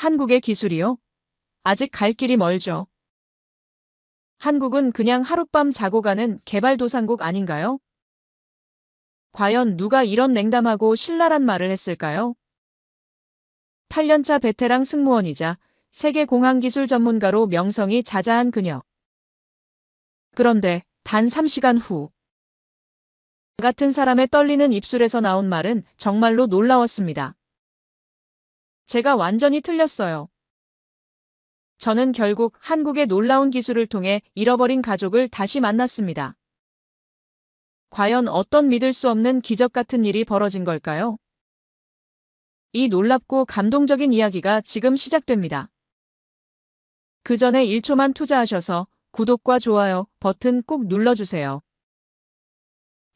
한국의 기술이요? 아직 갈 길이 멀죠. 한국은 그냥 하룻밤 자고 가는 개발도상국 아닌가요? 과연 누가 이런 냉담하고 신랄한 말을 했을까요? 8년차 베테랑 승무원이자 세계 공항기술 전문가로 명성이 자자한 그녀. 그런데 단 3시간 후, 저 같은 사람의 떨리는 입술에서 나온 말은 정말로 놀라웠습니다. 제가 완전히 틀렸어요. 저는 결국 한국의 놀라운 기술을 통해 잃어버린 가족을 다시 만났습니다. 과연 어떤 믿을 수 없는 기적 같은 일이 벌어진 걸까요? 이 놀랍고 감동적인 이야기가 지금 시작됩니다. 그 전에 1초만 투자하셔서 구독과 좋아요 버튼 꼭 눌러주세요.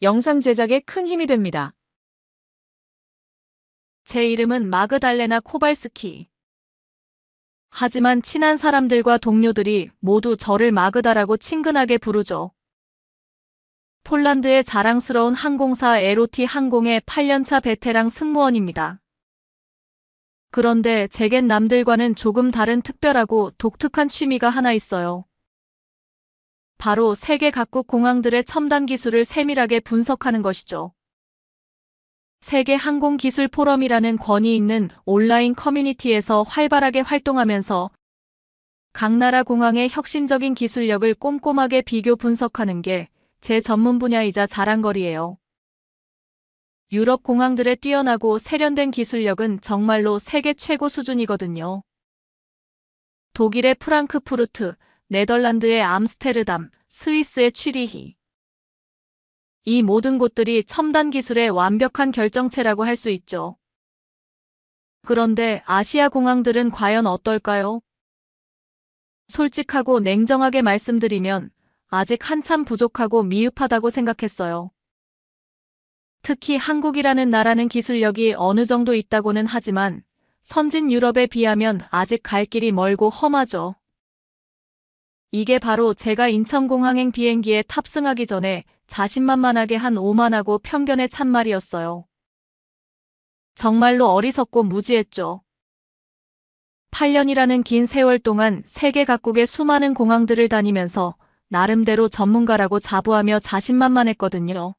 영상 제작에 큰 힘이 됩니다. 제 이름은 마그달레나 코발스키. 하지만 친한 사람들과 동료들이 모두 저를 마그다라고 친근하게 부르죠. 폴란드의 자랑스러운 항공사 LOT 항공의 8년차 베테랑 승무원입니다. 그런데 제겐 남들과는 조금 다른 특별하고 독특한 취미가 하나 있어요. 바로 세계 각국 공항들의 첨단 기술을 세밀하게 분석하는 것이죠. 세계 항공기술 포럼이라는 권위 있는 온라인 커뮤니티에서 활발하게 활동하면서 각 나라 공항의 혁신적인 기술력을 꼼꼼하게 비교 분석하는 게 제 전문 분야이자 자랑거리예요. 유럽 공항들의 뛰어나고 세련된 기술력은 정말로 세계 최고 수준이거든요. 독일의 프랑크푸르트, 네덜란드의 암스테르담, 스위스의 취리히. 이 모든 곳들이 첨단 기술의 완벽한 결정체라고 할 수 있죠. 그런데 아시아 공항들은 과연 어떨까요? 솔직하고 냉정하게 말씀드리면 아직 한참 부족하고 미흡하다고 생각했어요. 특히 한국이라는 나라는 기술력이 어느 정도 있다고는 하지만 선진 유럽에 비하면 아직 갈 길이 멀고 험하죠. 이게 바로 제가 인천공항행 비행기에 탑승하기 전에 자신만만하게 한 오만하고 편견에 찬 말이었어요. 정말로 어리석고 무지했죠. 8년이라는 긴 세월 동안 세계 각국의 수많은 공항들을 다니면서 나름대로 전문가라고 자부하며 자신만만했거든요.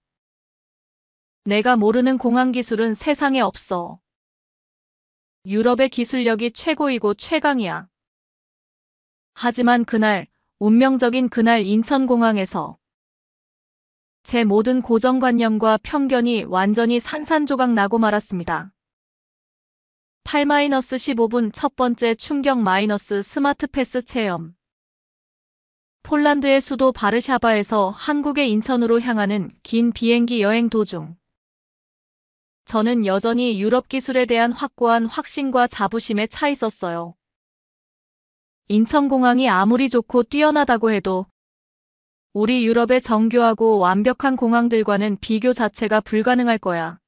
내가 모르는 공항 기술은 세상에 없어. 유럽의 기술력이 최고이고 최강이야. 하지만 그날, 운명적인 그날 인천공항에서 제 모든 고정관념과 편견이 완전히 산산조각 나고 말았습니다. 8-15분 첫 번째 충격 스마트 패스 체험. 폴란드의 수도 바르샤바에서 한국의 인천으로 향하는 긴 비행기 여행 도중. 저는 여전히 유럽 기술에 대한 확고한 확신과 자부심에 차 있었어요. 인천공항이 아무리 좋고 뛰어나다고 해도 우리 유럽의 정교하고 완벽한 공항들과는 비교 자체가 불가능할 거야.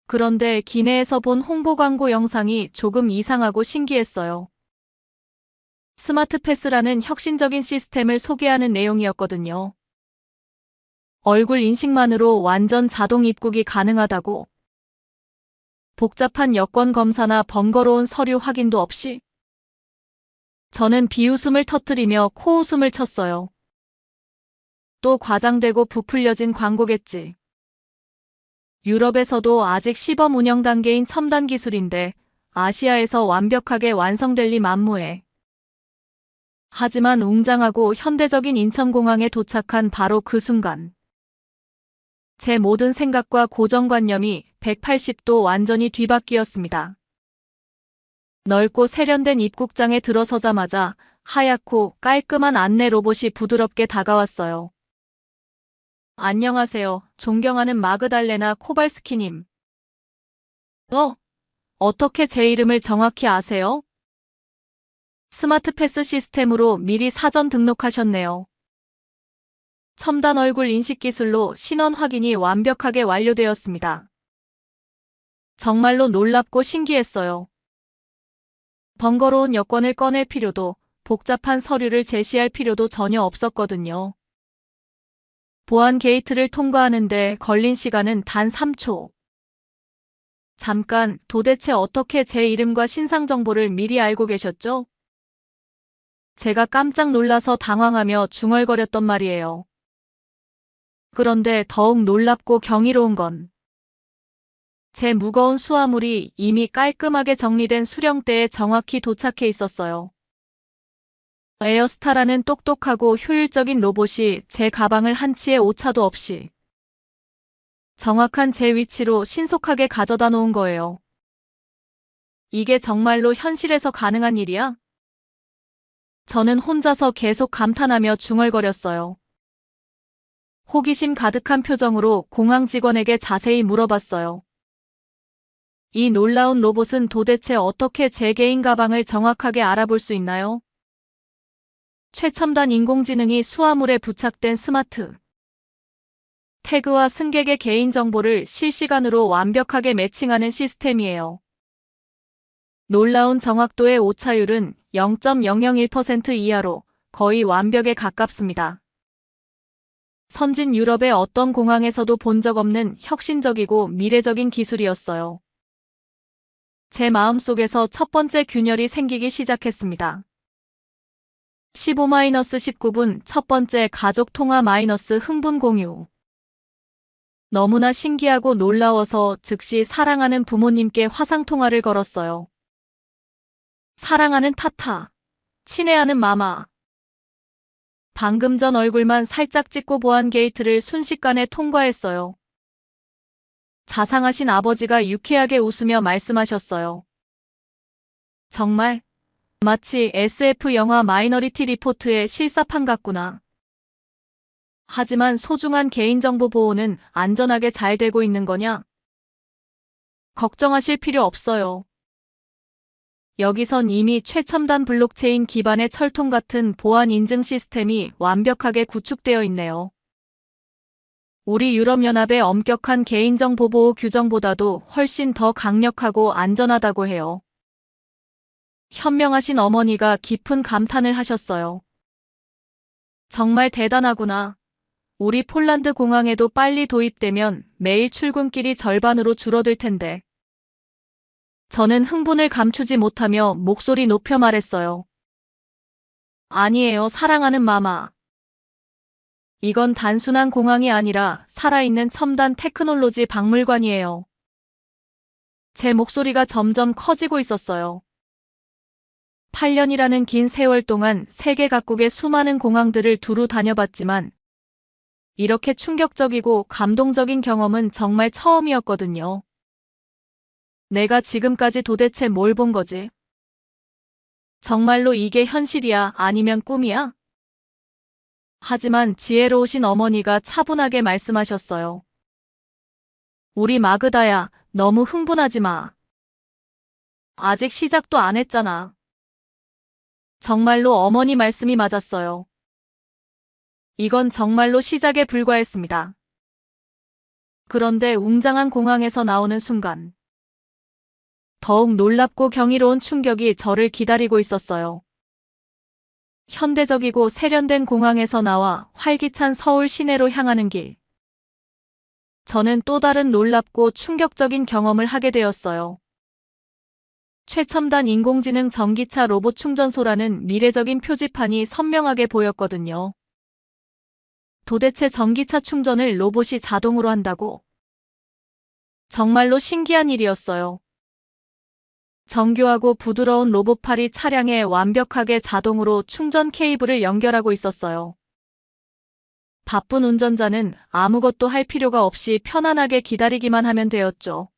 그런데 기내에서 본 홍보 광고 영상이 조금 이상하고 신기했어요. 스마트 패스라는 혁신적인 시스템을 소개하는 내용이었거든요. 얼굴 인식만으로 완전 자동 입국이 가능하다고. 복잡한 여권 검사나 번거로운 서류 확인도 없이. 저는 비웃음을 터뜨리며 코웃음을 쳤어요. 또 과장되고 부풀려진 광고겠지. 유럽에서도 아직 시범 운영 단계인 첨단 기술인데 아시아에서 완벽하게 완성될 리 만무해. 하지만 웅장하고 현대적인 인천공항에 도착한 바로 그 순간. 제 모든 생각과 고정관념이 180도 완전히 뒤바뀌었습니다. 넓고 세련된 입국장에 들어서자마자 하얗고 깔끔한 안내 로봇이 부드럽게 다가왔어요. 안녕하세요. 존경하는 마그달레나 코발스키님. 어떻게 제 이름을 정확히 아세요? 스마트 패스 시스템으로 미리 사전 등록하셨네요. 첨단 얼굴 인식 기술로 신원 확인이 완벽하게 완료되었습니다. 정말로 놀랍고 신기했어요. 번거로운 여권을 꺼낼 필요도, 복잡한 서류를 제시할 필요도 전혀 없었거든요. 보안 게이트를 통과하는데 걸린 시간은 단 3초. 잠깐, 도대체 어떻게 제 이름과 신상 정보를 미리 알고 계셨죠? 제가 깜짝 놀라서 당황하며 중얼거렸던 말이에요. 그런데 더욱 놀랍고 경이로운 건 제 무거운 수화물이 이미 깔끔하게 정리된 수령대에 정확히 도착해 있었어요. 에어스타라는 똑똑하고 효율적인 로봇이 제 가방을 한 치의 오차도 없이 정확한 제 위치로 신속하게 가져다 놓은 거예요. 이게 정말로 현실에서 가능한 일이야? 저는 혼자서 계속 감탄하며 중얼거렸어요. 호기심 가득한 표정으로 공항 직원에게 자세히 물어봤어요. 이 놀라운 로봇은 도대체 어떻게 제 개인 가방을 정확하게 알아볼 수 있나요? 최첨단 인공지능이 수화물에 부착된 스마트 태그와 승객의 개인정보를 실시간으로 완벽하게 매칭하는 시스템이에요. 놀라운 정확도의 오차율은 0.001% 이하로 거의 완벽에 가깝습니다. 선진 유럽의 어떤 공항에서도 본 적 없는 혁신적이고 미래적인 기술이었어요. 제 마음속에서 첫 번째 균열이 생기기 시작했습니다. 15-19분 첫 번째 가족 통화 - 흥분 공유. 너무나 신기하고 놀라워서 즉시 사랑하는 부모님께 화상통화를 걸었어요. 사랑하는 타타, 친애하는 마마. 방금 전 얼굴만 살짝 찍고 보안 게이트를 순식간에 통과했어요. 자상하신 아버지가 유쾌하게 웃으며 말씀하셨어요. 정말 마치 SF 영화 마이너리티 리포트의 실사판 같구나. 하지만 소중한 개인정보 보호는 안전하게 잘 되고 있는 거냐? 걱정하실 필요 없어요. 여기선 이미 최첨단 블록체인 기반의 철통 같은 보안 인증 시스템이 완벽하게 구축되어 있네요. 우리 유럽연합의 엄격한 개인정보 보호 규정보다도 훨씬 더 강력하고 안전하다고 해요. 현명하신 어머니가 깊은 감탄을 하셨어요. 정말 대단하구나. 우리 폴란드 공항에도 빨리 도입되면 매일 출근길이 절반으로 줄어들 텐데. 저는 흥분을 감추지 못하며 목소리 높여 말했어요. 아니에요, 사랑하는 마마. 이건 단순한 공항이 아니라 살아있는 첨단 테크놀로지 박물관이에요. 제 목소리가 점점 커지고 있었어요. 8년이라는 긴 세월 동안 세계 각국의 수많은 공항들을 두루 다녀봤지만 이렇게 충격적이고 감동적인 경험은 정말 처음이었거든요. 내가 지금까지 도대체 뭘 본 거지? 정말로 이게 현실이야, 아니면 꿈이야? 하지만 지혜로우신 어머니가 차분하게 말씀하셨어요. 우리 마그다야, 너무 흥분하지 마. 아직 시작도 안 했잖아. 정말로 어머니 말씀이 맞았어요. 이건 정말로 시작에 불과했습니다. 그런데 웅장한 공항에서 나오는 순간, 더욱 놀랍고 경이로운 충격이 저를 기다리고 있었어요. 현대적이고 세련된 공항에서 나와 활기찬 서울 시내로 향하는 길. 저는 또 다른 놀랍고 충격적인 경험을 하게 되었어요. 최첨단 인공지능 전기차 로봇 충전소라는 미래적인 표지판이 선명하게 보였거든요. 도대체 전기차 충전을 로봇이 자동으로 한다고? 정말로 신기한 일이었어요. 정교하고 부드러운 로봇팔이 차량에 완벽하게 자동으로 충전 케이블을 연결하고 있었어요. 바쁜 운전자는 아무것도 할 필요가 없이 편안하게 기다리기만 하면 되었죠.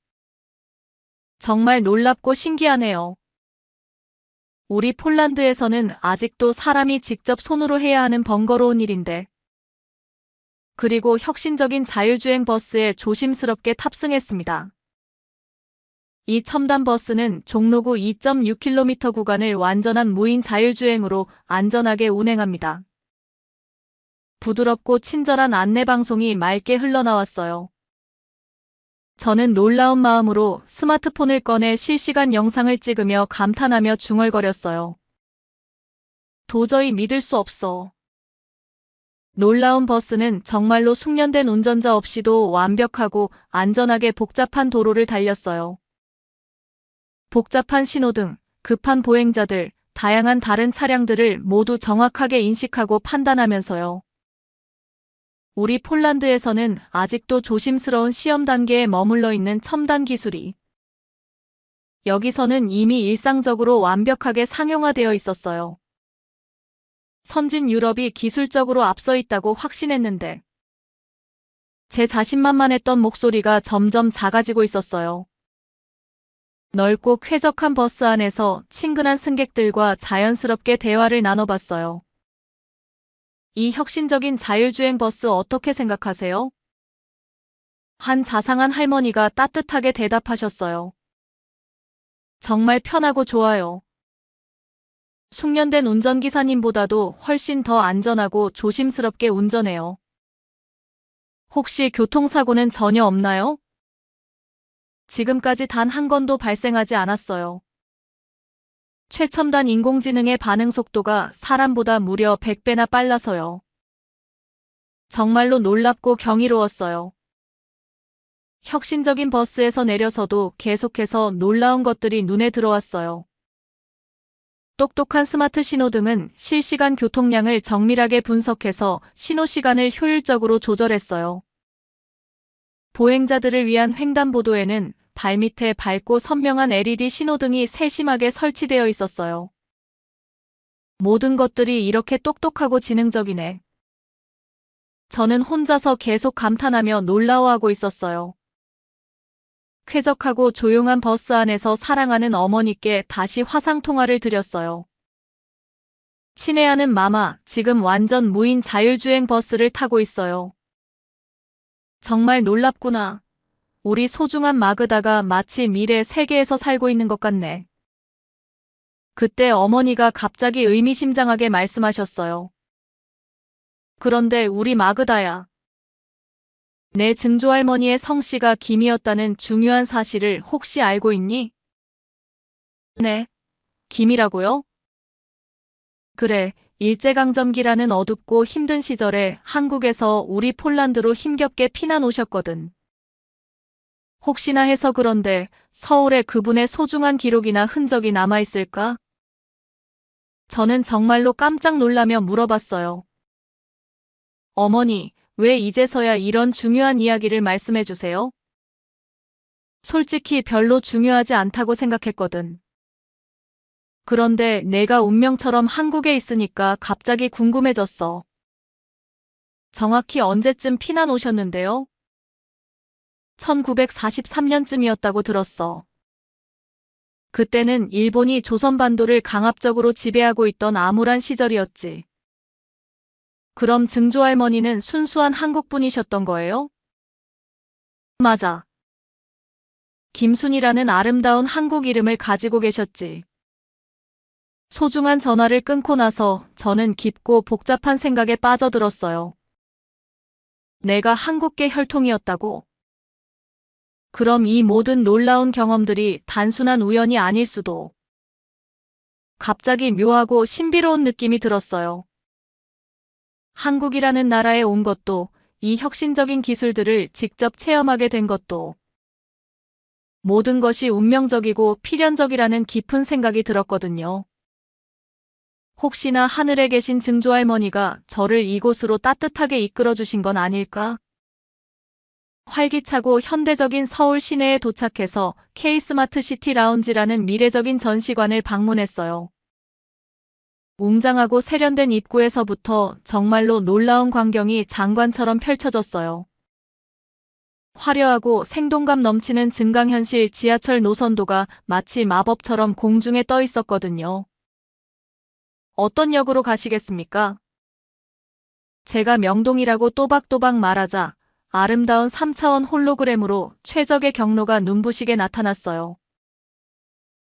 정말 놀랍고 신기하네요. 우리 폴란드에서는 아직도 사람이 직접 손으로 해야 하는 번거로운 일인데. 그리고 혁신적인 자율주행 버스에 조심스럽게 탑승했습니다. 이 첨단 버스는 종로구 2.6km 구간을 완전한 무인 자율주행으로 안전하게 운행합니다. 부드럽고 친절한 안내방송이 맑게 흘러나왔어요. 저는 놀라운 마음으로 스마트폰을 꺼내 실시간 영상을 찍으며 감탄하며 중얼거렸어요. 도저히 믿을 수 없어. 놀라운 버스는 정말로 숙련된 운전자 없이도 완벽하고 안전하게 복잡한 도로를 달렸어요. 복잡한 신호등, 급한 보행자들, 다양한 다른 차량들을 모두 정확하게 인식하고 판단하면서요. 우리 폴란드에서는 아직도 조심스러운 시험 단계에 머물러 있는 첨단 기술이 여기서는 이미 일상적으로 완벽하게 상용화되어 있었어요. 선진 유럽이 기술적으로 앞서 있다고 확신했는데 제 자신만만했던 목소리가 점점 작아지고 있었어요. 넓고 쾌적한 버스 안에서 친근한 승객들과 자연스럽게 대화를 나눠봤어요. 이 혁신적인 자율주행 버스 어떻게 생각하세요? 한 자상한 할머니가 따뜻하게 대답하셨어요. 정말 편하고 좋아요. 숙련된 운전기사님보다도 훨씬 더 안전하고 조심스럽게 운전해요. 혹시 교통사고는 전혀 없나요? 지금까지 단 한 건도 발생하지 않았어요. 최첨단 인공지능의 반응 속도가 사람보다 무려 100배나 빨라서요. 정말로 놀랍고 경이로웠어요. 혁신적인 버스에서 내려서도 계속해서 놀라운 것들이 눈에 들어왔어요. 똑똑한 스마트 신호등은 실시간 교통량을 정밀하게 분석해서 신호 시간을 효율적으로 조절했어요. 보행자들을 위한 횡단보도에는 발밑에 밝고 선명한 LED 신호등이 세심하게 설치되어 있었어요. 모든 것들이 이렇게 똑똑하고 지능적이네. 저는 혼자서 계속 감탄하며 놀라워하고 있었어요. 쾌적하고 조용한 버스 안에서 사랑하는 어머니께 다시 화상통화를 드렸어요. 친애하는 마마, 지금 완전 무인 자율주행 버스를 타고 있어요. 정말 놀랍구나. 우리 소중한 마그다가 마치 미래 세계에서 살고 있는 것 같네. 그때 어머니가 갑자기 의미심장하게 말씀하셨어요. 그런데 우리 마그다야. 내 증조할머니의 성씨가 김이었다는 중요한 사실을 혹시 알고 있니? 네. 김이라고요? 그래, 일제강점기라는 어둡고 힘든 시절에 한국에서 우리 폴란드로 힘겹게 피난 오셨거든. 혹시나 해서 그런데 서울에 그분의 소중한 기록이나 흔적이 남아있을까? 저는 정말로 깜짝 놀라며 물어봤어요. 어머니, 왜 이제서야 이런 중요한 이야기를 말씀해 주세요? 솔직히 별로 중요하지 않다고 생각했거든. 그런데 내가 운명처럼 한국에 있으니까 갑자기 궁금해졌어. 정확히 언제쯤 피난 오셨는데요? 1943년쯤이었다고 들었어. 그때는 일본이 조선반도를 강압적으로 지배하고 있던 암울한 시절이었지. 그럼 증조할머니는 순수한 한국분이셨던 거예요? 맞아. 김순이라는 아름다운 한국 이름을 가지고 계셨지. 소중한 전화를 끊고 나서 저는 깊고 복잡한 생각에 빠져들었어요. 내가 한국계 혈통이었다고? 그럼 이 모든 놀라운 경험들이 단순한 우연이 아닐 수도. 갑자기 묘하고 신비로운 느낌이 들었어요. 한국이라는 나라에 온 것도, 이 혁신적인 기술들을 직접 체험하게 된 것도, 모든 것이 운명적이고 필연적이라는 깊은 생각이 들었거든요. 혹시나 하늘에 계신 증조할머니가 저를 이곳으로 따뜻하게 이끌어 주신 건 아닐까? 활기차고 현대적인 서울 시내에 도착해서 K-스마트 시티 라운지라는 미래적인 전시관을 방문했어요. 웅장하고 세련된 입구에서부터 정말로 놀라운 광경이 장관처럼 펼쳐졌어요. 화려하고 생동감 넘치는 증강현실 지하철 노선도가 마치 마법처럼 공중에 떠 있었거든요. 어떤 역으로 가시겠습니까? 제가 명동이라고 또박또박 말하자 아름다운 3차원 홀로그램으로 최적의 경로가 눈부시게 나타났어요.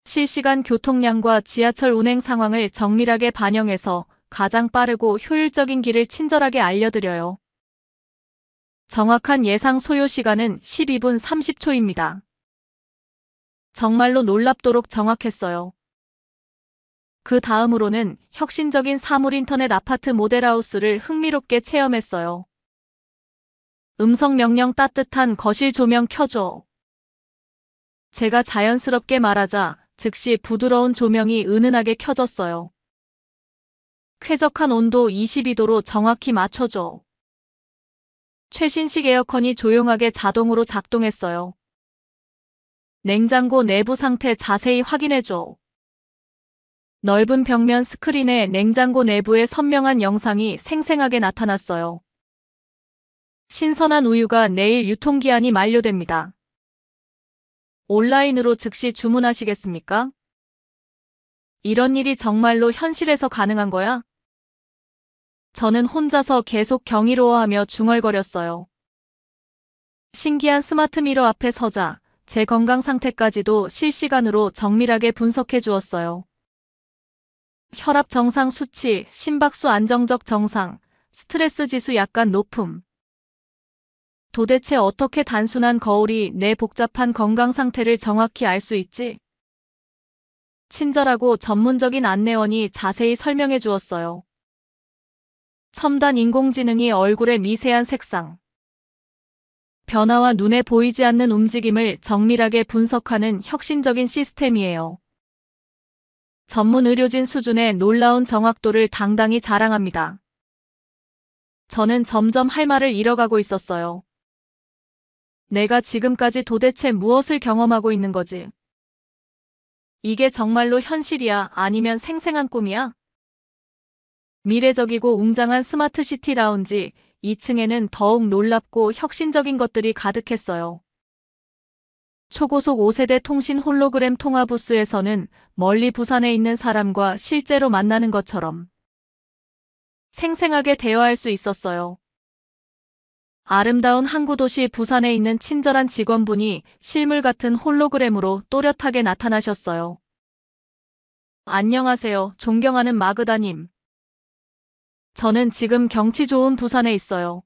실시간 교통량과 지하철 운행 상황을 정밀하게 반영해서 가장 빠르고 효율적인 길을 친절하게 알려드려요. 정확한 예상 소요 시간은 12분 30초입니다. 정말로 놀랍도록 정확했어요. 그 다음으로는 혁신적인 사물 인터넷 아파트 모델하우스를 흥미롭게 체험했어요. 음성 명령 따뜻한 거실 조명 켜줘. 제가 자연스럽게 말하자 즉시 부드러운 조명이 은은하게 켜졌어요. 쾌적한 온도 22도로 정확히 맞춰줘. 최신식 에어컨이 조용하게 자동으로 작동했어요. 냉장고 내부 상태 자세히 확인해줘. 넓은 벽면 스크린에 냉장고 내부의 선명한 영상이 생생하게 나타났어요. 신선한 우유가 내일 유통기한이 만료됩니다. 온라인으로 즉시 주문하시겠습니까? 이런 일이 정말로 현실에서 가능한 거야? 저는 혼자서 계속 경이로워하며 중얼거렸어요. 신기한 스마트 미러 앞에 서자 제 건강 상태까지도 실시간으로 정밀하게 분석해 주었어요. 혈압 정상 수치, 심박수 안정적 정상, 스트레스 지수 약간 높음. 도대체 어떻게 단순한 거울이 내 복잡한 건강 상태를 정확히 알 수 있지? 친절하고 전문적인 안내원이 자세히 설명해 주었어요. 첨단 인공지능이 얼굴의 미세한 색상, 변화와 눈에 보이지 않는 움직임을 정밀하게 분석하는 혁신적인 시스템이에요. 전문 의료진 수준의 놀라운 정확도를 당당히 자랑합니다. 저는 점점 할 말을 잃어가고 있었어요. 내가 지금까지 도대체 무엇을 경험하고 있는 거지? 이게 정말로 현실이야? 아니면 생생한 꿈이야? 미래적이고 웅장한 스마트시티 라운지 2층에는 더욱 놀랍고 혁신적인 것들이 가득했어요. 초고속 5세대 통신 홀로그램 통화 부스에서는 멀리 부산에 있는 사람과 실제로 만나는 것처럼 생생하게 대화할 수 있었어요. 아름다운 항구 도시 부산에 있는 친절한 직원분이 실물 같은 홀로그램으로 또렷하게 나타나셨어요. 안녕하세요, 존경하는 마그다님. 저는 지금 경치 좋은 부산에 있어요.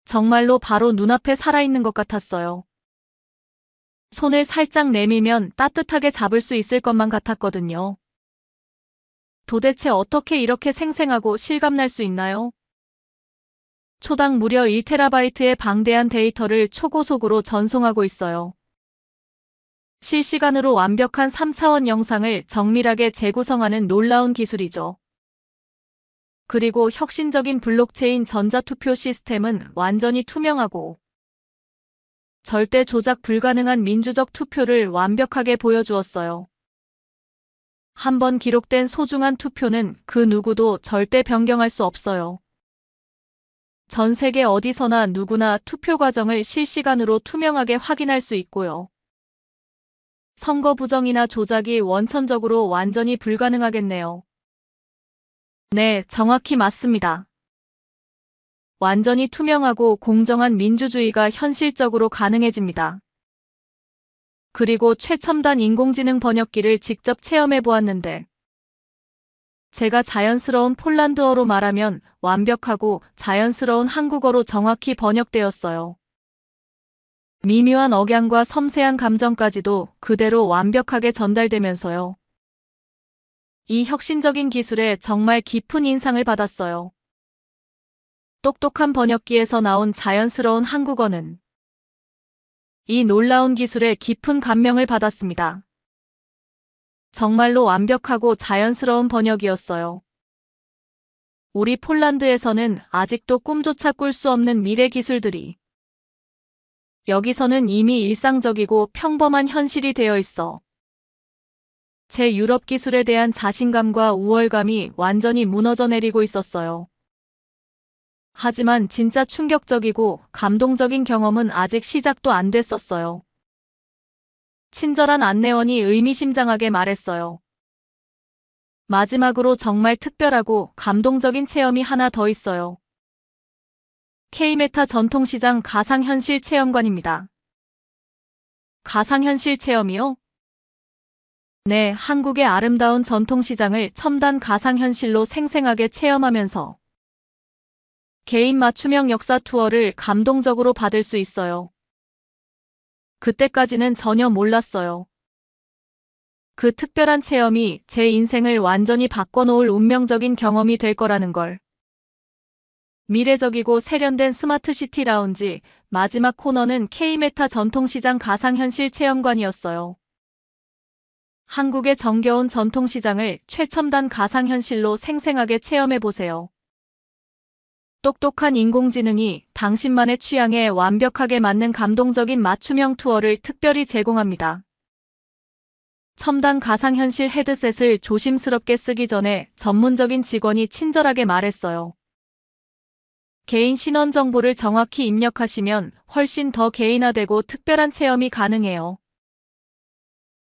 정말로 바로 눈앞에 살아있는 것 같았어요. 손을 살짝 내밀면 따뜻하게 잡을 수 있을 것만 같았거든요. 도대체 어떻게 이렇게 생생하고 실감날 수 있나요? 초당 무려 1테라바이트의 방대한 데이터를 초고속으로 전송하고 있어요. 실시간으로 완벽한 3차원 영상을 정밀하게 재구성하는 놀라운 기술이죠. 그리고 혁신적인 블록체인 전자투표 시스템은 완전히 투명하고 절대 조작 불가능한 민주적 투표를 완벽하게 보여주었어요. 한번 기록된 소중한 투표는 그 누구도 절대 변경할 수 없어요. 전 세계 어디서나 누구나 투표 과정을 실시간으로 투명하게 확인할 수 있고요. 선거 부정이나 조작이 원천적으로 완전히 불가능하겠네요. 네, 정확히 맞습니다. 완전히 투명하고 공정한 민주주의가 현실적으로 가능해집니다. 그리고 최첨단 인공지능 번역기를 직접 체험해 보았는데 제가 자연스러운 폴란드어로 말하면 완벽하고 자연스러운 한국어로 정확히 번역되었어요. 미묘한 억양과 섬세한 감정까지도 그대로 완벽하게 전달되면서요. 이 혁신적인 기술에 정말 깊은 인상을 받았어요. 똑똑한 번역기에서 나온 자연스러운 한국어는 이 놀라운 기술에 깊은 감명을 받았습니다. 정말로 완벽하고 자연스러운 번역이었어요. 우리 폴란드에서는 아직도 꿈조차 꿀 수 없는 미래 기술들이 여기서는 이미 일상적이고 평범한 현실이 되어 있어. 제 유럽 기술에 대한 자신감과 우월감이 완전히 무너져 내리고 있었어요. 하지만 진짜 충격적이고 감동적인 경험은 아직 시작도 안 됐었어요. 친절한 안내원이 의미심장하게 말했어요. 마지막으로 정말 특별하고 감동적인 체험이 하나 더 있어요. K메타 전통시장 가상현실 체험관입니다. 가상현실 체험이요? 네, 한국의 아름다운 전통시장을 첨단 가상현실로 생생하게 체험하면서 개인 맞춤형 역사 투어를 감동적으로 받을 수 있어요. 그때까지는 전혀 몰랐어요. 그 특별한 체험이 제 인생을 완전히 바꿔놓을 운명적인 경험이 될 거라는 걸. 미래적이고 세련된 스마트시티 라운지, 마지막 코너는 K메타 전통시장 가상현실 체험관이었어요. 한국의 정겨운 전통시장을 최첨단 가상현실로 생생하게 체험해보세요. 똑똑한 인공지능이 당신만의 취향에 완벽하게 맞는 감동적인 맞춤형 투어를 특별히 제공합니다. 첨단 가상현실 헤드셋을 조심스럽게 쓰기 전에 전문적인 직원이 친절하게 말했어요. 개인 신원 정보를 정확히 입력하시면 훨씬 더 개인화되고 특별한 체험이 가능해요.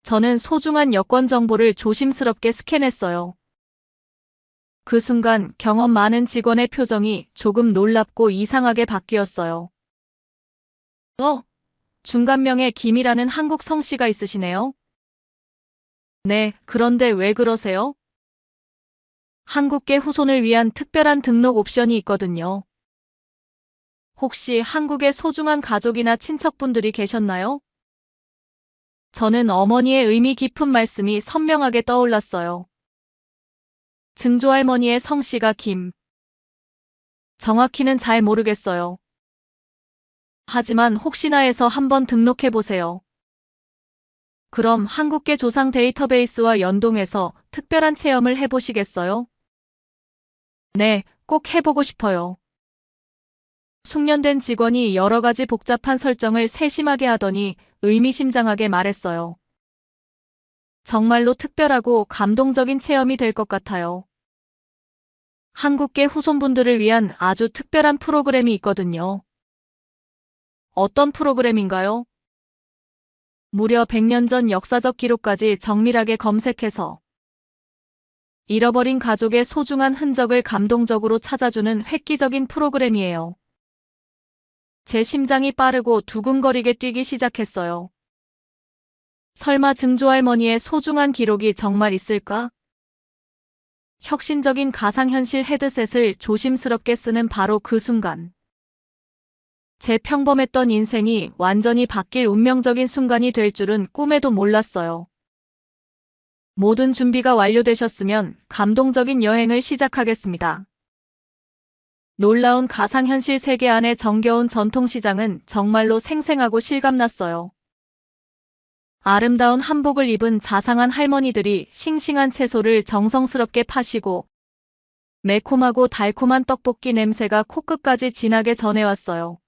저는 소중한 여권 정보를 조심스럽게 스캔했어요. 그 순간 경험 많은 직원의 표정이 조금 놀랍고 이상하게 바뀌었어요. 중간명에 김이라는 한국 성씨가 있으시네요. 네, 그런데 왜 그러세요? 한국계 후손을 위한 특별한 등록 옵션이 있거든요. 혹시 한국에 소중한 가족이나 친척분들이 계셨나요? 저는 어머니의 의미 깊은 말씀이 선명하게 떠올랐어요. 증조할머니의 성씨가 김. 정확히는 잘 모르겠어요. 하지만 혹시나 해서 한번 등록해보세요. 그럼 한국계 조상 데이터베이스와 연동해서 특별한 체험을 해보시겠어요? 네, 꼭 해보고 싶어요. 숙련된 직원이 여러 가지 복잡한 설정을 세심하게 하더니 의미심장하게 말했어요. 정말로 특별하고 감동적인 체험이 될 것 같아요. 한국계 후손분들을 위한 아주 특별한 프로그램이 있거든요. 어떤 프로그램인가요? 무려 100년 전 역사적 기록까지 정밀하게 검색해서 잃어버린 가족의 소중한 흔적을 감동적으로 찾아주는 획기적인 프로그램이에요. 제 심장이 빠르고 두근거리게 뛰기 시작했어요. 설마 증조할머니의 소중한 기록이 정말 있을까? 혁신적인 가상현실 헤드셋을 조심스럽게 쓰는 바로 그 순간. 제 평범했던 인생이 완전히 바뀔 운명적인 순간이 될 줄은 꿈에도 몰랐어요. 모든 준비가 완료되셨으면 감동적인 여행을 시작하겠습니다. 놀라운 가상현실 세계 안의 정겨운 전통시장은 정말로 생생하고 실감났어요. 아름다운 한복을 입은 자상한 할머니들이 싱싱한 채소를 정성스럽게 파시고 매콤하고 달콤한 떡볶이 냄새가 코끝까지 진하게 전해왔어요.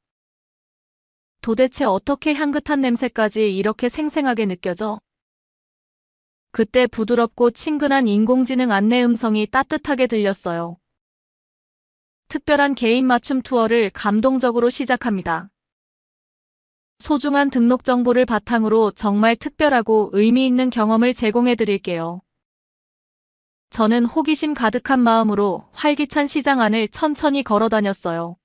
도대체 어떻게 향긋한 냄새까지 이렇게 생생하게 느껴져? 그때 부드럽고 친근한 인공지능 안내 음성이 따뜻하게 들렸어요. 특별한 개인 맞춤 투어를 감동적으로 시작합니다. 소중한 등록 정보를 바탕으로 정말 특별하고 의미 있는 경험을 제공해 드릴게요. 저는 호기심 가득한 마음으로 활기찬 시장 안을 천천히 걸어 다녔어요.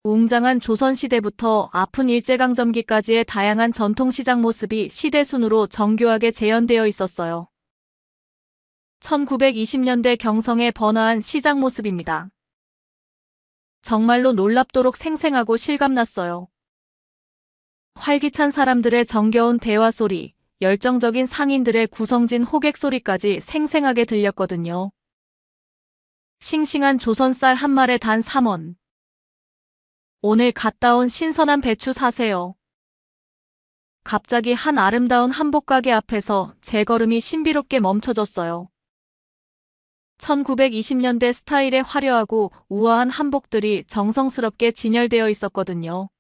웅장한 조선시대부터 아픈 일제강점기까지의 다양한 전통시장 모습이 시대순으로 정교하게 재현되어 있었어요. 1920년대 경성의 번화한 시장 모습입니다. 정말로 놀랍도록 생생하고 실감났어요. 활기찬 사람들의 정겨운 대화 소리, 열정적인 상인들의 구성진 호객 소리까지 생생하게 들렸거든요. 싱싱한 조선쌀 한 말에 단 3원. 오늘 갔다 온 신선한 배추 사세요. 갑자기 한 아름다운 한복가게 앞에서 제 걸음이 신비롭게 멈춰졌어요. 1920년대 스타일의 화려하고 우아한 한복들이 정성스럽게 진열되어 있었거든요.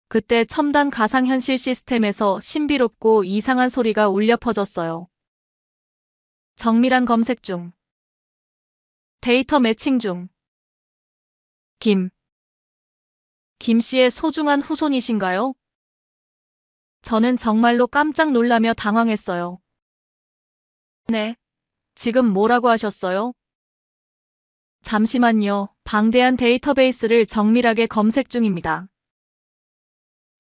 그때 첨단 가상현실 시스템에서 신비롭고 이상한 소리가 울려 퍼졌어요. 정밀한 검색 중. 데이터 매칭 중. 김 씨의 소중한 후손이신가요? 저는 정말로 깜짝 놀라며 당황했어요. 네. 지금 뭐라고 하셨어요? 잠시만요. 방대한 데이터베이스를 정밀하게 검색 중입니다.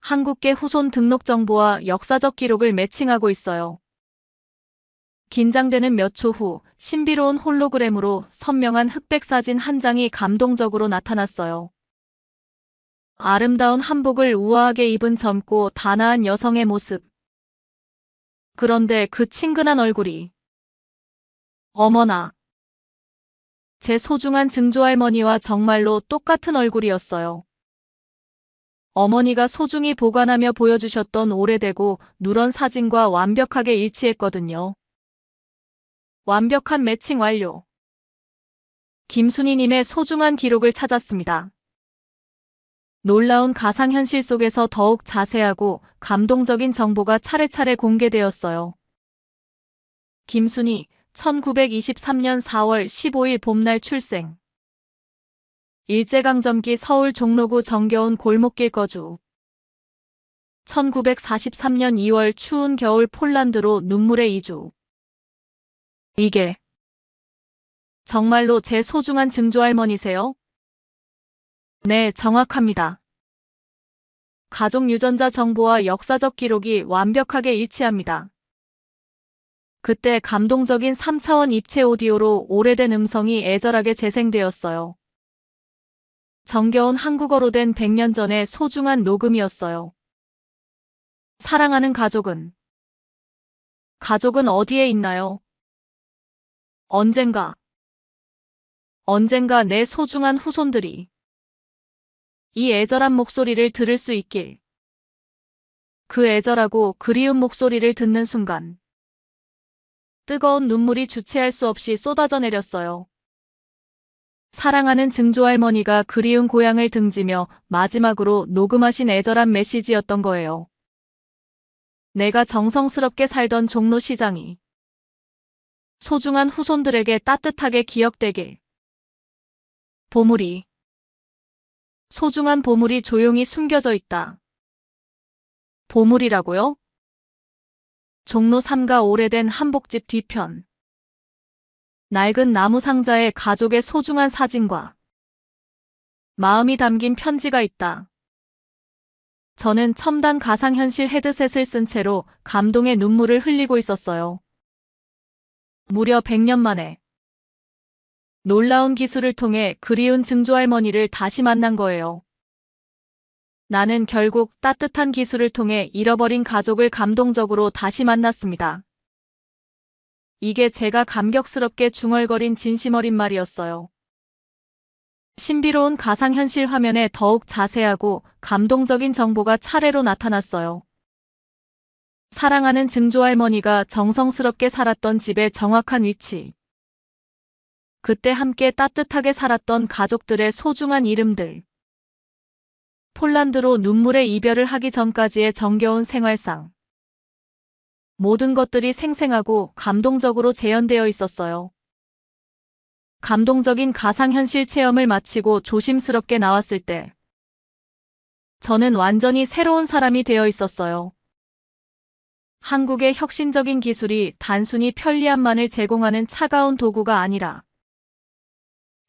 한국계 후손 등록 정보와 역사적 기록을 매칭하고 있어요. 긴장되는 몇 초 후 신비로운 홀로그램으로 선명한 흑백 사진 한 장이 감동적으로 나타났어요. 아름다운 한복을 우아하게 입은 젊고 단아한 여성의 모습. 그런데 그 친근한 얼굴이. 어머나. 제 소중한 증조할머니와 정말로 똑같은 얼굴이었어요. 어머니가 소중히 보관하며 보여주셨던 오래되고 누런 사진과 완벽하게 일치했거든요. 완벽한 매칭 완료. 김순희님의 소중한 기록을 찾았습니다. 놀라운 가상현실 속에서 더욱 자세하고 감동적인 정보가 차례차례 공개되었어요. 김순희, 1923년 4월 15일 봄날 출생. 일제강점기 서울 종로구 정겨운 골목길 거주. 1943년 2월 추운 겨울 폴란드로 눈물의 이주. 이게 정말로 제 소중한 증조할머니세요? 네, 정확합니다. 가족 유전자 정보와 역사적 기록이 완벽하게 일치합니다. 그때 감동적인 3차원 입체 오디오로 오래된 음성이 애절하게 재생되었어요. 정겨운 한국어로 된 100년 전의 소중한 녹음이었어요. 사랑하는 가족은 어디에 있나요? 언젠가 내 소중한 후손들이 이 애절한 목소리를 들을 수 있길. 그 애절하고 그리운 목소리를 듣는 순간 뜨거운 눈물이 주체할 수 없이 쏟아져 내렸어요. 사랑하는 증조할머니가 그리운 고향을 등지며 마지막으로 녹음하신 애절한 메시지였던 거예요. 내가 정성스럽게 살던 종로시장이 소중한 후손들에게 따뜻하게 기억되길. 소중한 보물이 조용히 숨겨져 있다. 보물이라고요? 종로 3가 오래된 한복집 뒤편. 낡은 나무 상자에 가족의 소중한 사진과 마음이 담긴 편지가 있다. 저는 첨단 가상현실 헤드셋을 쓴 채로 감동의 눈물을 흘리고 있었어요. 무려 100년 만에 놀라운 기술을 통해 그리운 증조할머니를 다시 만난 거예요. 나는 결국 따뜻한 기술을 통해 잃어버린 가족을 감동적으로 다시 만났습니다. 이게 제가 감격스럽게 중얼거린 진심 어린 말이었어요. 신비로운 가상현실 화면에 더욱 자세하고 감동적인 정보가 차례로 나타났어요. 사랑하는 증조할머니가 정성스럽게 살았던 집의 정확한 위치. 그때 함께 따뜻하게 살았던 가족들의 소중한 이름들. 폴란드로 눈물의 이별을 하기 전까지의 정겨운 생활상. 모든 것들이 생생하고 감동적으로 재현되어 있었어요. 감동적인 가상현실 체험을 마치고 조심스럽게 나왔을 때 저는 완전히 새로운 사람이 되어 있었어요. 한국의 혁신적인 기술이 단순히 편리함만을 제공하는 차가운 도구가 아니라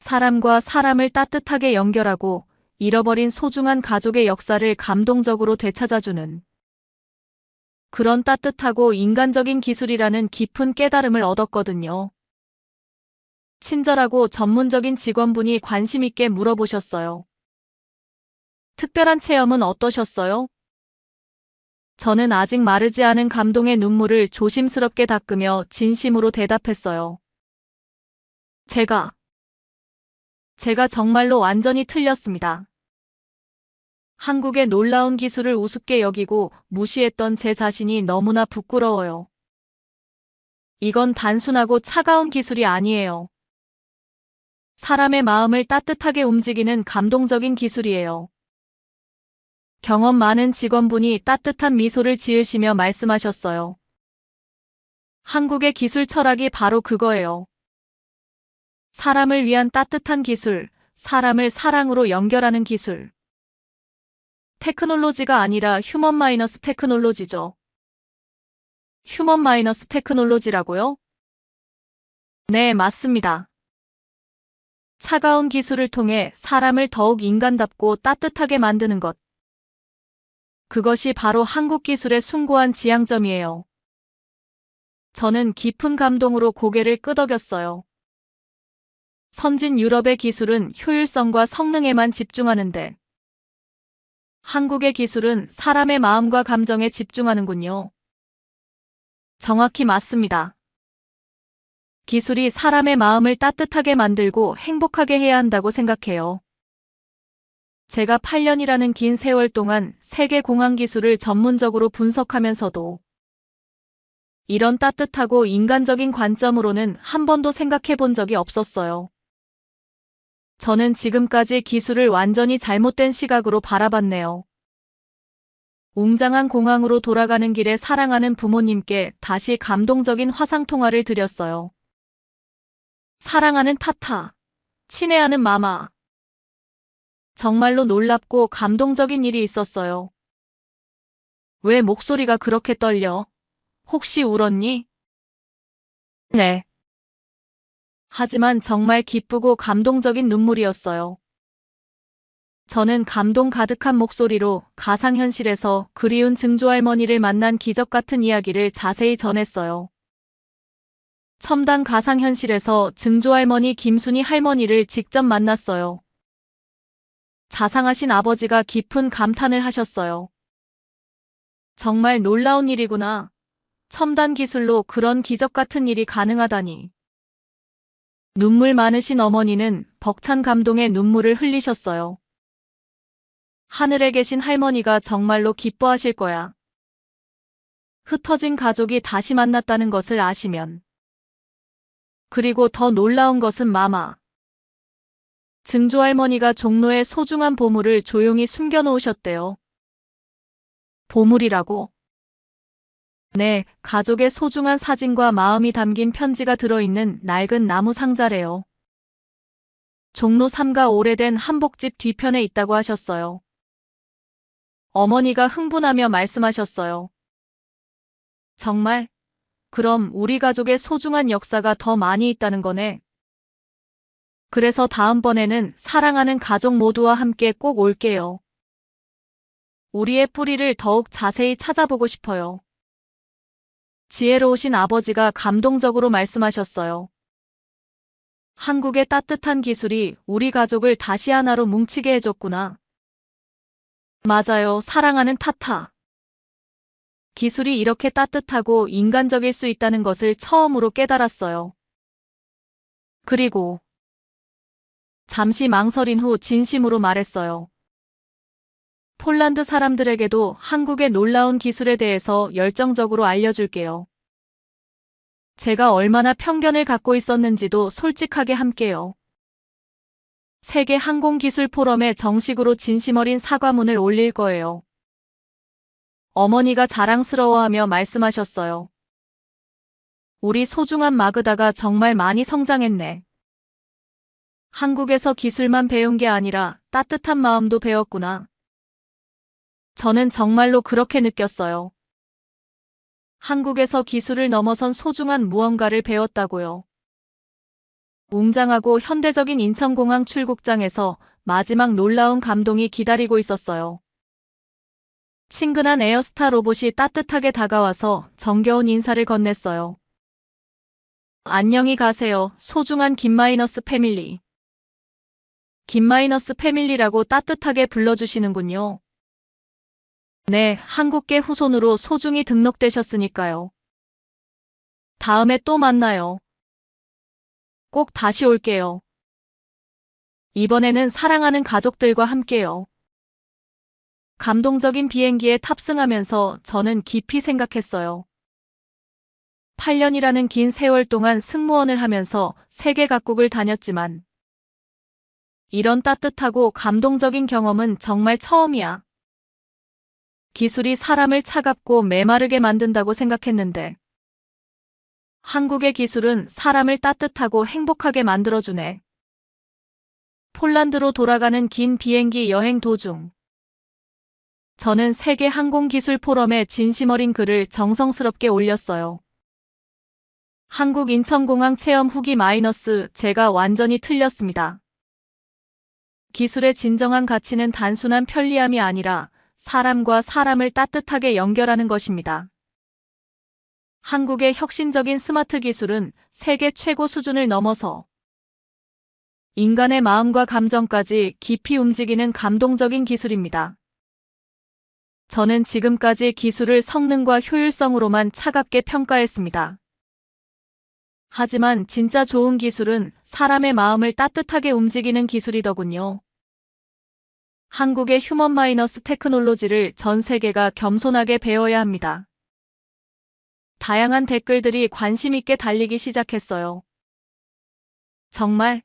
사람과 사람을 따뜻하게 연결하고 잃어버린 소중한 가족의 역사를 감동적으로 되찾아주는 그런 따뜻하고 인간적인 기술이라는 깊은 깨달음을 얻었거든요. 친절하고 전문적인 직원분이 관심 있게 물어보셨어요. 특별한 체험은 어떠셨어요? 저는 아직 마르지 않은 감동의 눈물을 조심스럽게 닦으며 진심으로 대답했어요. 제가 정말로 완전히 틀렸습니다. 한국의 놀라운 기술을 우습게 여기고 무시했던 제 자신이 너무나 부끄러워요. 이건 단순하고 차가운 기술이 아니에요. 사람의 마음을 따뜻하게 움직이는 감동적인 기술이에요. 경험 많은 직원분이 따뜻한 미소를 지으시며 말씀하셨어요. 한국의 기술 철학이 바로 그거예요. 사람을 위한 따뜻한 기술, 사람을 사랑으로 연결하는 기술. 테크놀로지가 아니라 휴먼 마이너스 테크놀로지죠. 휴먼 마이너스 테크놀로지라고요? 네, 맞습니다. 차가운 기술을 통해 사람을 더욱 인간답고 따뜻하게 만드는 것. 그것이 바로 한국 기술의 숭고한 지향점이에요. 저는 깊은 감동으로 고개를 끄덕였어요. 선진 유럽의 기술은 효율성과 성능에만 집중하는데 한국의 기술은 사람의 마음과 감정에 집중하는군요. 정확히 맞습니다. 기술이 사람의 마음을 따뜻하게 만들고 행복하게 해야 한다고 생각해요. 제가 8년이라는 긴 세월 동안 세계 공항 기술을 전문적으로 분석하면서도 이런 따뜻하고 인간적인 관점으로는 한 번도 생각해 본 적이 없었어요. 저는 지금까지 기술을 완전히 잘못된 시각으로 바라봤네요. 웅장한 공항으로 돌아가는 길에 사랑하는 부모님께 다시 감동적인 화상통화를 드렸어요. 사랑하는 타타, 친애하는 마마. 정말로 놀랍고 감동적인 일이 있었어요. 왜 목소리가 그렇게 떨려? 혹시 울었니? 네. 하지만 정말 기쁘고 감동적인 눈물이었어요. 저는 감동 가득한 목소리로 가상현실에서 그리운 증조할머니를 만난 기적 같은 이야기를 자세히 전했어요. 첨단 가상현실에서 증조할머니 김순희 할머니를 직접 만났어요. 자상하신 아버지가 깊은 감탄을 하셨어요. 정말 놀라운 일이구나. 첨단 기술로 그런 기적 같은 일이 가능하다니. 눈물 많으신 어머니는 벅찬 감동의 눈물을 흘리셨어요. 하늘에 계신 할머니가 정말로 기뻐하실 거야. 흩어진 가족이 다시 만났다는 것을 아시면. 그리고 더 놀라운 것은 마마. 증조할머니가 종로에 소중한 보물을 조용히 숨겨놓으셨대요. 보물이라고? 네, 가족의 소중한 사진과 마음이 담긴 편지가 들어있는 낡은 나무 상자래요. 종로 3가 오래된 한복집 뒤편에 있다고 하셨어요. 어머니가 흥분하며 말씀하셨어요. 정말? 그럼 우리 가족의 소중한 역사가 더 많이 있다는 거네. 그래서 다음번에는 사랑하는 가족 모두와 함께 꼭 올게요. 우리의 뿌리를 더욱 자세히 찾아보고 싶어요. 지혜로우신 아버지가 감동적으로 말씀하셨어요. 한국의 따뜻한 기술이 우리 가족을 다시 하나로 뭉치게 해줬구나. 맞아요, 사랑하는 타타. 기술이 이렇게 따뜻하고 인간적일 수 있다는 것을 처음으로 깨달았어요. 그리고 잠시 망설인 후 진심으로 말했어요. 폴란드 사람들에게도 한국의 놀라운 기술에 대해서 열정적으로 알려줄게요. 제가 얼마나 편견을 갖고 있었는지도 솔직하게 함께요. 세계 항공기술 포럼에 정식으로 진심 어린 사과문을 올릴 거예요. 어머니가 자랑스러워하며 말씀하셨어요. 우리 소중한 마그다가 정말 많이 성장했네. 한국에서 기술만 배운 게 아니라 따뜻한 마음도 배웠구나. 저는 정말로 그렇게 느꼈어요. 한국에서 기술을 넘어선 소중한 무언가를 배웠다고요. 웅장하고 현대적인 인천공항 출국장에서 마지막 놀라운 감동이 기다리고 있었어요. 친근한 에어스타 로봇이 따뜻하게 다가와서 정겨운 인사를 건넸어요. 안녕히 가세요, 소중한 김마이너스 패밀리. 김마이너스 패밀리라고 따뜻하게 불러주시는군요. 네, 한국계 후손으로 소중히 등록되셨으니까요. 다음에 또 만나요. 꼭 다시 올게요. 이번에는 사랑하는 가족들과 함께요. 감동적인 비행기에 탑승하면서 저는 깊이 생각했어요. 8년이라는 긴 세월 동안 승무원을 하면서 세계 각국을 다녔지만 이런 따뜻하고 감동적인 경험은 정말 처음이야. 기술이 사람을 차갑고 메마르게 만든다고 생각했는데 한국의 기술은 사람을 따뜻하고 행복하게 만들어주네. 폴란드로 돌아가는 긴 비행기 여행 도중 저는 세계 항공기술 포럼에 진심 어린 글을 정성스럽게 올렸어요. 한국 인천공항 체험 후기 마이너스 제가 완전히 틀렸습니다. 기술의 진정한 가치는 단순한 편리함이 아니라 사람과 사람을 따뜻하게 연결하는 것입니다. 한국의 혁신적인 스마트 기술은 세계 최고 수준을 넘어서 인간의 마음과 감정까지 깊이 움직이는 감동적인 기술입니다. 저는 지금까지 기술을 성능과 효율성으로만 차갑게 평가했습니다. 하지만 진짜 좋은 기술은 사람의 마음을 따뜻하게 움직이는 기술이더군요. 한국의 휴먼 마이너스 테크놀로지를 전 세계가 겸손하게 배워야 합니다. 다양한 댓글들이 관심 있게 달리기 시작했어요. 정말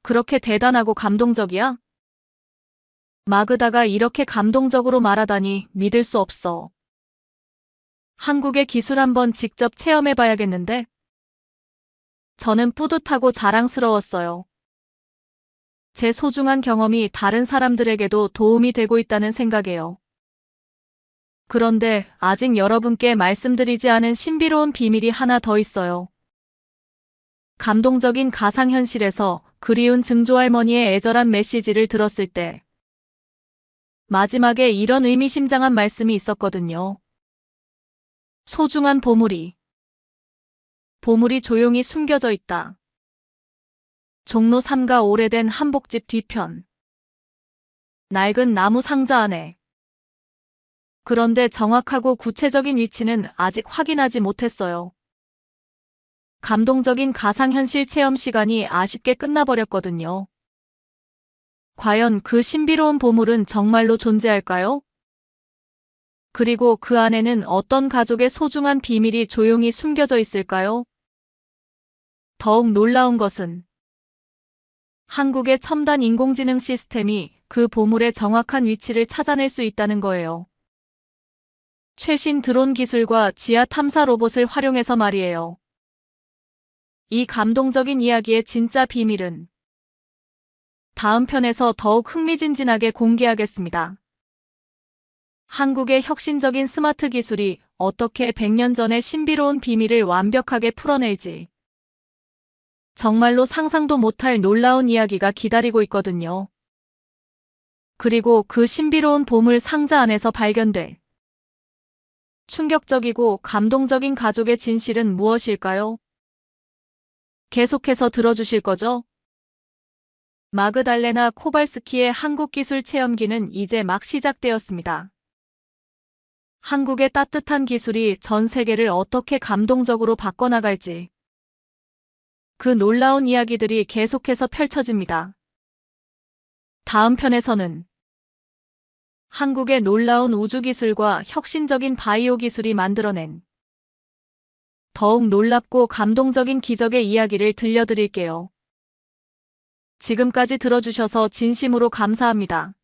그렇게 대단하고 감동적이야? 마그다가 이렇게 감동적으로 말하다니 믿을 수 없어. 한국의 기술 한번 직접 체험해봐야겠는데? 저는 뿌듯하고 자랑스러웠어요. 제 소중한 경험이 다른 사람들에게도 도움이 되고 있다는 생각에요. 그런데 아직 여러분께 말씀드리지 않은 신비로운 비밀이 하나 더 있어요. 감동적인 가상현실에서 그리운 증조할머니의 애절한 메시지를 들었을 때 마지막에 이런 의미심장한 말씀이 있었거든요. 소중한 보물이 조용히 숨겨져 있다. 종로 3가 오래된 한복집 뒤편. 낡은 나무 상자 안에. 그런데 정확하고 구체적인 위치는 아직 확인하지 못했어요. 감동적인 가상현실 체험 시간이 아쉽게 끝나버렸거든요. 과연 그 신비로운 보물은 정말로 존재할까요? 그리고 그 안에는 어떤 가족의 소중한 비밀이 조용히 숨겨져 있을까요? 더욱 놀라운 것은 한국의 첨단 인공지능 시스템이 그 보물의 정확한 위치를 찾아낼 수 있다는 거예요. 최신 드론 기술과 지하 탐사 로봇을 활용해서 말이에요. 이 감동적인 이야기의 진짜 비밀은 다음 편에서 더욱 흥미진진하게 공개하겠습니다. 한국의 혁신적인 스마트 기술이 어떻게 100년 전의 신비로운 비밀을 완벽하게 풀어낼지 정말로 상상도 못할 놀라운 이야기가 기다리고 있거든요. 그리고 그 신비로운 보물 상자 안에서 발견될 충격적이고 감동적인 가족의 진실은 무엇일까요? 계속해서 들어주실 거죠? 마그달레나 코발스키의 한국기술 체험기는 이제 막 시작되었습니다. 한국의 따뜻한 기술이 전 세계를 어떻게 감동적으로 바꿔나갈지 그 놀라운 이야기들이 계속해서 펼쳐집니다. 다음 편에서는 한국의 놀라운 우주기술과 혁신적인 바이오 기술이 만들어낸 더욱 놀랍고 감동적인 기적의 이야기를 들려드릴게요. 지금까지 들어주셔서 진심으로 감사합니다.